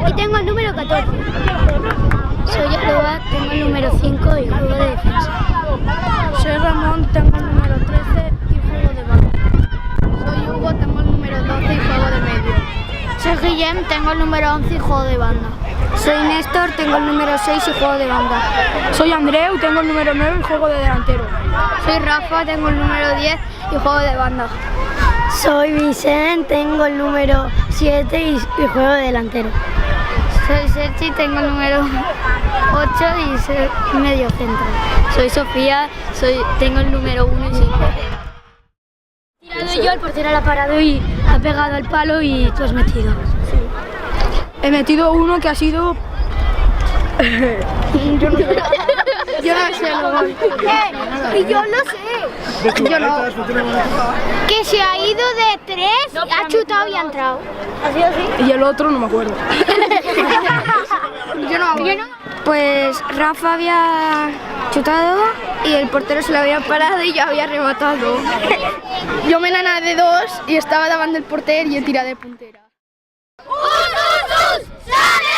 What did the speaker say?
y tengo el número 14. Soy Aroa, tengo el número 5 y juego de defensa. Soy Ramón, tengo el número 13 y juego de banda. Soy Hugo, tengo el número 12 y juego de medio. Soy Guillem, tengo el número 11 y juego de banda. Soy Néstor, tengo el número 6 y juego de banda. Soy Andreu, tengo el número 9 y juego de delantero. Soy Rafa, tengo el número 10 y juego de banda. Soy Vicente, tengo el número 7 y juego de delantero. Soy Sergi, tengo el número 8 y soy medio centro. Soy Sofía, tengo el número 1 y soy portera. He tirado yo, el portero la ha parado y ha pegado al palo y tú has metido. Sí. He metido uno que ha sido... Yo no sé lo gol. Y yo lo sé. Yo no. Que se ha ido de 3, ha chutado y ha entrado. ¿Ha sido así? Y el otro no me acuerdo. Yo no. Pues Rafa había chutado y el portero se lo había parado y yo había rematado. Yo me la nadé de 2 y estaba davant del porter y he tirado de puntera. ¡1, 2, 2! ¡Sale!